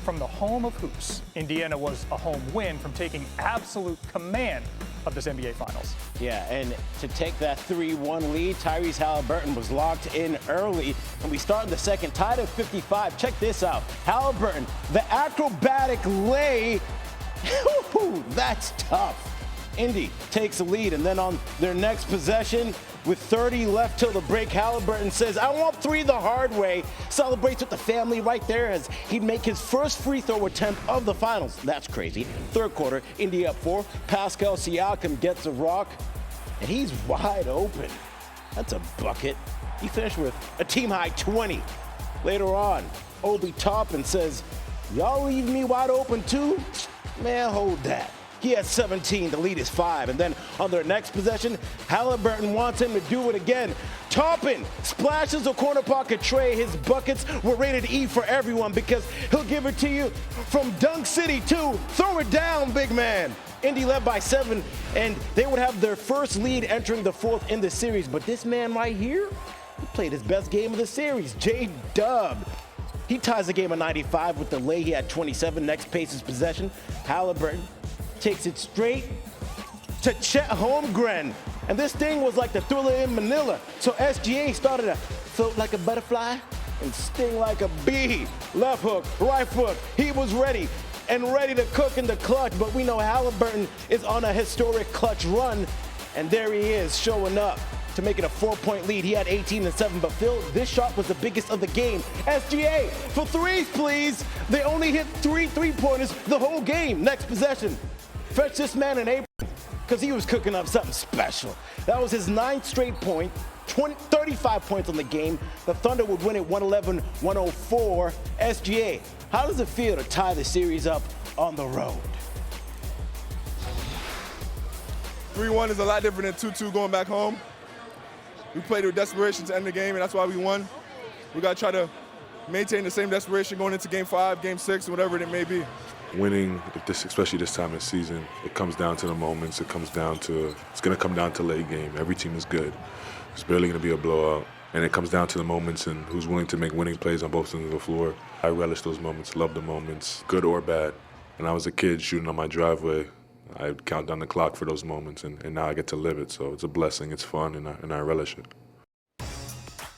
from the home of hoops, Indiana was a home win from taking absolute command of this NBA Finals. Yeah, and to take that 3-1 lead, Tyrese Halliburton was locked in early, and we start in the second, tied at 55. Check this out. Halliburton, the acrobatic lay. That's tough. Indy takes the lead, and then on their next possession, with 30 left till the break, Halliburton says, I want three the hard way. Celebrates with the family right there as he'd make his first free throw attempt of the finals. That's crazy. Third quarter, Indy up 4. Pascal Siakam gets a rock, and he's wide open. That's a bucket. He finished with a team-high 20. Later on, Obi Toppin says, y'all leave me wide open too? Man, hold that. He has 17, the lead is 5. And then on their next possession, Halliburton wants him to do it again. Toppin splashes a corner pocket tray. His buckets were rated E for everyone because he'll give it to you from Dunk City too. Throw it down, big man. Indy led by 7, and they would have their first lead entering the fourth in the series. But this man right here, he played his best game of the series, J-Dub. He ties the game at 95 with the lay. He had 27. Next Pacers possession, Halliburton takes it straight to Chet Holmgren. And this thing was like the Thriller in Manila. So SGA started to float like a butterfly and sting like a bee. Left hook, right foot. He was ready and ready to cook in the clutch. But we know Halliburton is on a historic clutch run. And there he is showing up to make it a 4-point lead. He had 18 and 7, but Phil, this shot was the biggest of the game. SGA for threes, please. They only hit 3 3-pointers the whole game. Next possession. Fetch this man in April because he was cooking up something special. That was his 9th straight point, 35 points on the game. The Thunder would win it 111-104. SGA, how does it feel to tie the series up on the road? 3-1 is a lot different than 2-2 going back home. We played with desperation to end the game, and that's why we won. We got to try to maintain the same desperation going into Game 5, Game 6, whatever it may be. Winning, especially this time of season, it comes down to the moments. It's going to come down to late game. Every team is good. It's barely going to be a blowout. And it comes down to the moments and who's willing to make winning plays on both ends of the floor. I relish those moments, love the moments, good or bad. When I was a kid shooting on my driveway, I'd count down the clock for those moments, and now I get to live it. So it's a blessing, it's fun, and I relish it.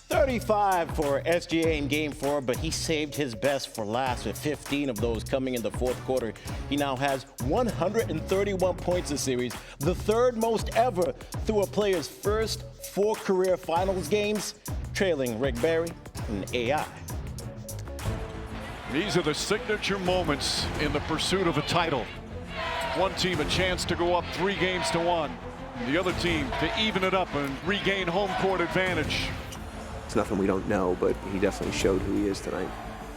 35 for SGA in Game 4, but he saved his best for last with 15 of those coming in the fourth quarter. He now has 131 points this series, the third most ever through a player's first 4 career finals games, trailing Rick Barry and AI. These are the signature moments in the pursuit of a title. One team a chance to go up 3 games to 1. The other team to even it up and regain home court advantage. It's nothing we don't know, but he definitely showed who he is tonight.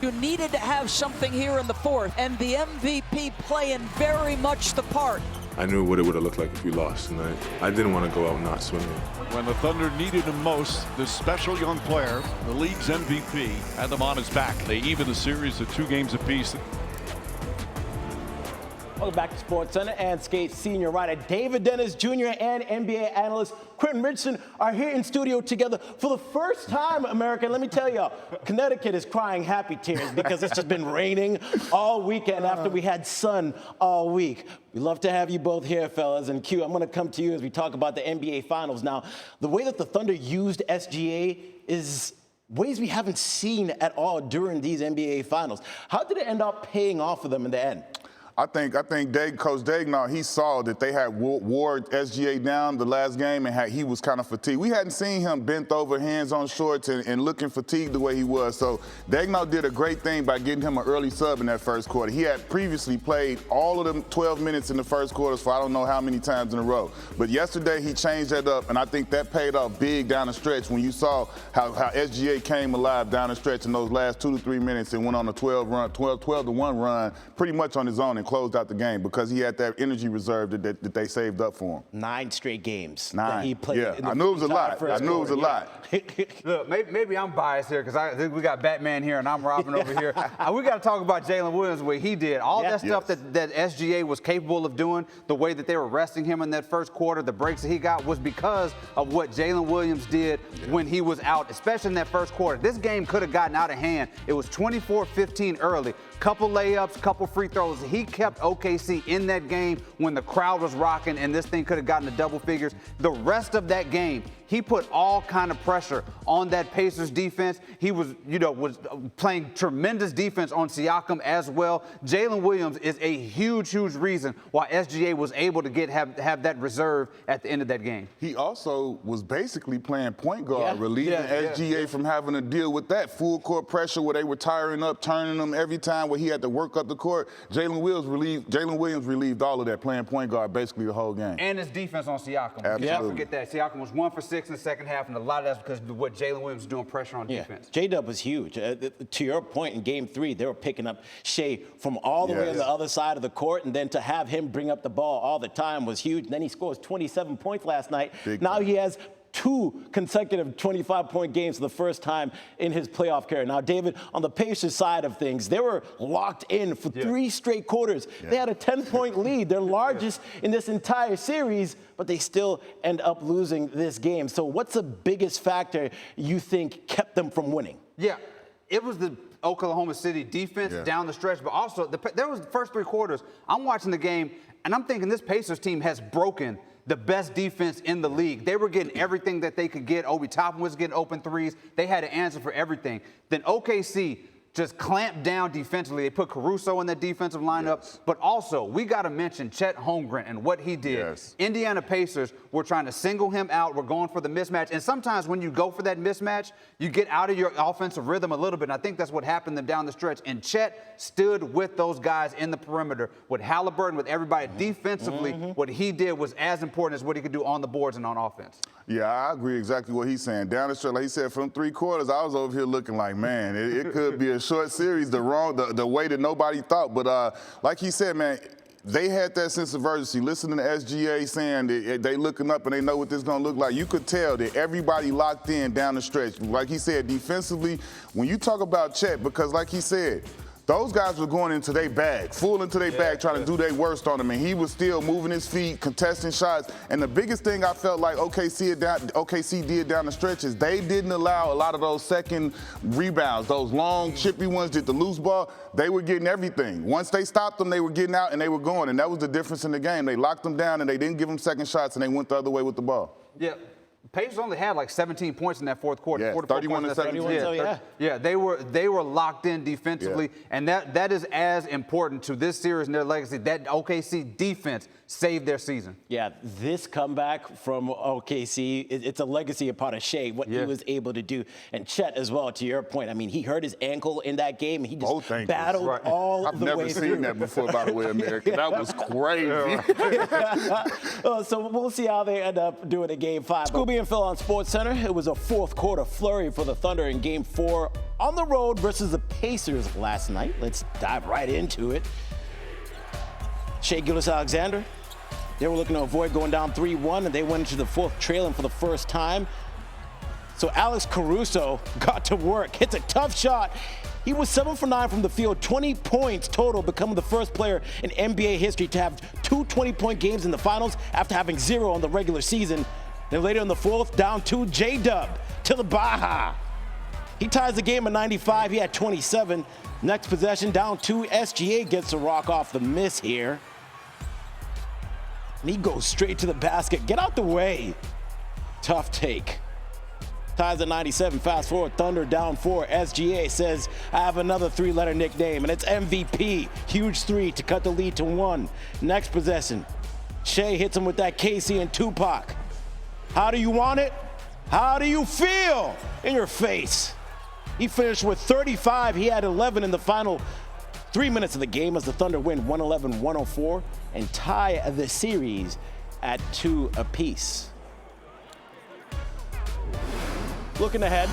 You needed to have something here in the fourth, and the MVP playing very much the part. I knew what it would have looked like if we lost tonight. I didn't want to go out not swimming. When the Thunder needed him most, this special young player, the league's MVP, had them on his back. They even the series to 2 games apiece. Welcome back to SportsCenter, and Skate senior writer David Dennis Jr. and NBA analyst Quentin Richardson are here in studio together for the first time, America. Let me tell y'all, Connecticut is crying happy tears because it's just been raining all weekend after we had sun all week. We love to have you both here, fellas. And Q, I'm going to come to you as we talk about the NBA Finals. Now, the way that the Thunder used SGA is ways we haven't seen at all during these NBA Finals. How did it end up paying off for them in the end? I think Coach Daigneault, he saw that they had wore SGA down the last game and he was kind of fatigued. We hadn't seen him bent over, hands on shorts, and looking fatigued the way he was. So Daigneault did a great thing by getting him an early sub in that first quarter. He had previously played all of them 12 minutes in the first quarter for I don't know how many times in a row. But yesterday he changed that up, and I think that paid off big down the stretch when you saw how SGA came alive down the stretch in those last 2 to 3 minutes and went on a 12-1 run pretty much on his own and closed out the game because he had that energy reserve that they saved up for him. 9 straight games 9. That he played. Yeah, I knew it was a lot. I knew it was a lot. Look, maybe I'm biased here because we got Batman here and I'm Robin over here. We got to talk about Jalen Williams, what he did. All that stuff that SGA was capable of doing, the way that they were resting him in that first quarter, the breaks that he got was because of what Jalen Williams did when he was out, especially in that first quarter. This game could have gotten out of hand. It was 24-15 early, couple layups, couple free throws. He kept OKC in that game when the crowd was rocking and this thing could have gotten to double figures. The rest of that game, he put all kind of pressure on that Pacers defense. He was playing tremendous defense on Siakam as well. Jalen Williams is a huge reason why SGA was able to have that reserve at the end of that game. He also was basically playing point guard, relieving SGA from having to deal with that full court pressure where they were tiring up, turning them every time where he had to work up the court. Jalen Williams relieved all of that, playing point guard basically the whole game. And his defense on Siakam. Absolutely. Don't forget that. Siakam was 1 for 6 in the second half, and a lot of that's because of what Jalen Williams was doing pressure on defense. J-Dub was huge. To your point, in Game 3, they were picking up Shai from all the way on the other side of the court, and then to have him bring up the ball all the time was huge. And then he scores 27 points last night. Now he has 2 consecutive 25-point games for the first time in his playoff career. Now, David, on the Pacers side of things, they were locked in for 3 straight quarters. They had a 10-point lead, their largest in this entire series, but they still end up losing this game. So what's the biggest factor you think kept them from winning? Yeah, it was the Oklahoma City defense down the stretch, but also there was the first 3 quarters. I'm watching the game, and I'm thinking this Pacers team has broken the best defense in the league. They were getting everything that they could get. Obi Toppin was getting open threes. They had an answer for everything. Then OKC just clamped down defensively. They put Caruso in that defensive lineup. But also, we got to mention Chet Holmgren and what he did. Indiana Pacers were trying to single him out. We're going for the mismatch. And sometimes when you go for that mismatch, you get out of your offensive rhythm a little bit. And I think that's what happened to them down the stretch. And Chet stood with those guys in the perimeter, with Halliburton, with everybody. Defensively, what he did was as important as what he could do on the boards and on offense. Yeah, I agree exactly what he's saying. Down the stretch, like he said, from 3 quarters, I was over here looking like, man, it could be a short series the way that nobody thought. But like he said, man, they had that sense of urgency. Listening to SGA saying that they looking up and they know what this is going to look like. You could tell that everybody locked in down the stretch. Like he said, defensively, when you talk about Chet, because like he said, those guys were going into their bag, full into their bag, trying to do their worst on him, and he was still moving his feet, contesting shots. And the biggest thing I felt like OKC did down the stretch is they didn't allow a lot of those second rebounds, those long, chippy ones, did the loose ball. They were getting everything. Once they stopped them, they were getting out and they were going, and that was the difference in the game. They locked them down and they didn't give them second shots, and they went the other way with the ball. Yeah. Pacers only had like 17 points in that fourth quarter. Yeah, 31 to 17. Yeah, they were locked in defensively, and that is as important to this series and their legacy. That OKC defense saved their season. Yeah, this comeback from OKC, it's a legacy of part of Shai, what he was able to do. And Chet as well, to your point. I mean, he hurt his ankle in that game, and he just battled all the way through. I've never seen that before, by the way, America. That was crazy. So we'll see how they end up doing in Game 5. Skubie and Phil on SportsCenter. It was a fourth quarter flurry for the Thunder in Game 4 on the road versus the Pacers last night. Let's dive right into it. Shai Gilgeous-Alexander, they were looking to avoid going down 3-1, and they went into the fourth trailing for the first time. So Alex Caruso got to work, hits a tough shot. He was 7 for 9 from the field, 20 points total, becoming the first player in NBA history to have 2 20-point games in the finals after having 0 in the regular season. Then later in the fourth, down 2, J-Dub to the Baja. He ties the game at 95. He had 27. Next possession, down 2. SGA gets a rock off the miss here. And he goes straight to the basket. Get out the way. Tough take. Ties at 97. Fast forward, Thunder down 4. SGA says, I have another 3-letter nickname, and it's MVP. Huge 3 to cut the lead to 1. Next possession, Shai hits him with that KC and Tupac. How do you want it? How do you feel? In your face. He finished with 35. He had 11 in the final 3 minutes of the game as the Thunder win 111-104 and tie the series at 2 apiece. Looking ahead,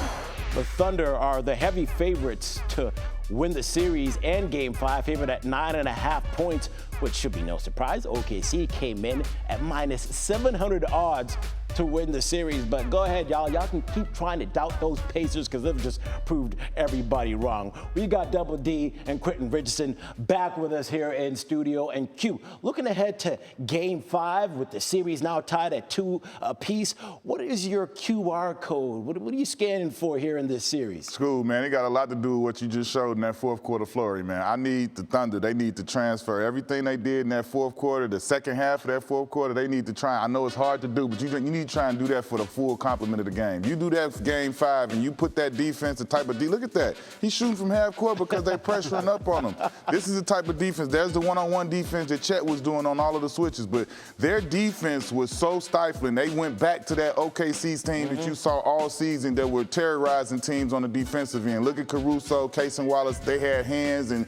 the Thunder are the heavy favorites to win the series and Game 5, favored at 9.5 points, which should be no surprise. OKC came in at -700 odds to win the series. But go ahead, y'all. Y'all can keep trying to doubt those Pacers because they've just proved everybody wrong. We got Double D and Quentin Richardson back with us here in studio. And Q, looking ahead to Game 5 with the series now tied at 2 apiece, what is your QR code? What are you scanning for here in this series? School, man, it got a lot to do with what you just showed in that fourth quarter flurry, man. I need the Thunder. They need to transfer everything they did in that fourth quarter, the second half of that fourth quarter. They need to try. I know it's hard to do, but you need to try and do that for the full complement of the game. You do that for Game 5 and you put that defense, the type of look at that. He's shooting from half court because they're pressuring up on him. This is the type of defense. There's the one-on-one defense that Chet was doing on all of the switches, but their defense was so stifling. They went back to that OKC team that you saw all season that were terrorizing teams on the defensive end. Look at Caruso, Case and Wallace. They had hands and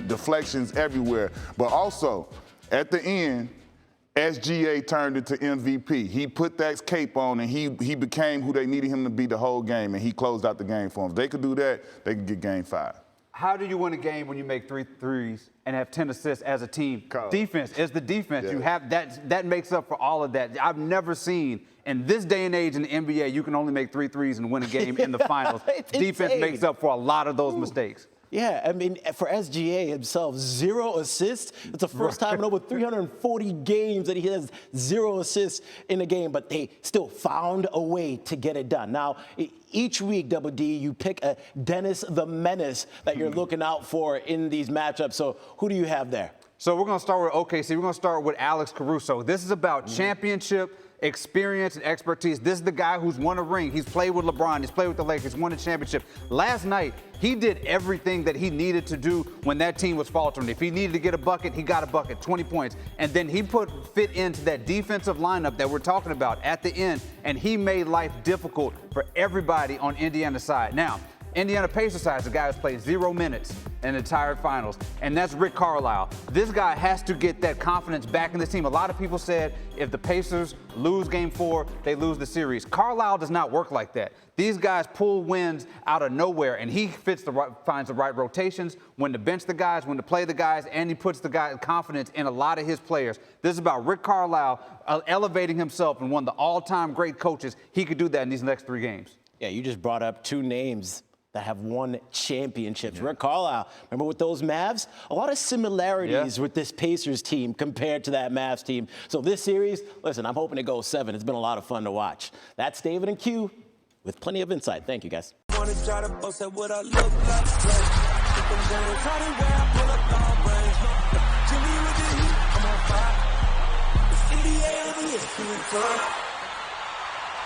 deflections everywhere. But also, at the end, SGA turned into MVP. He put that cape on, and he became who they needed him to be the whole game, and he closed out the game for them. If they could do that, they could get Game 5. How do you win a game when you make 3 threes and have 10 assists as a team? Defense is the defense. Yeah. You have that makes up for all of that. I've never seen in this day and age in the NBA, you can only make 3 threes and win a game in the finals. Defense makes up for a lot of those mistakes. Yeah, I mean, for SGA himself, 0 assists. It's the first time in over 340 games that he has 0 assists in a game, but they still found a way to get it done. Now, each week, Double D, you pick a Dennis the Menace that you're looking out for in these matchups. So who do you have there? So we're going to start with OKC. We're going to start with Alex Caruso. This is about championship experience and expertise. This is the guy who's won a ring. He's played with LeBron. He's played with the Lakers, won a championship. Last night, he did everything that he needed to do when that team was faltering. If he needed to get a bucket, he got a bucket, 20 points. And then he fit into that defensive lineup that we're talking about at the end, and he made life difficult for everybody on Indiana's side. Now, Indiana Pacers side is a guy who's played 0 minutes in the entire finals, and that's Rick Carlisle. This guy has to get that confidence back in this team. A lot of people said if the Pacers lose Game 4, they lose the series. Carlisle does not work like that. These guys pull wins out of nowhere, and he finds the right rotations, when to bench the guys, when to play the guys, and he puts the guys confidence in a lot of his players. This is about Rick Carlisle elevating himself and one of the all-time great coaches. He could do that in these next 3 games. Yeah, you just brought up 2 names that have won championships. Rick Carlisle, remember with those Mavs? A lot of similarities with this Pacers team compared to that Mavs team. So this series, listen, I'm hoping it goes 7. It's been a lot of fun to watch. That's David and Q with plenty of insight. Thank you, guys. NBA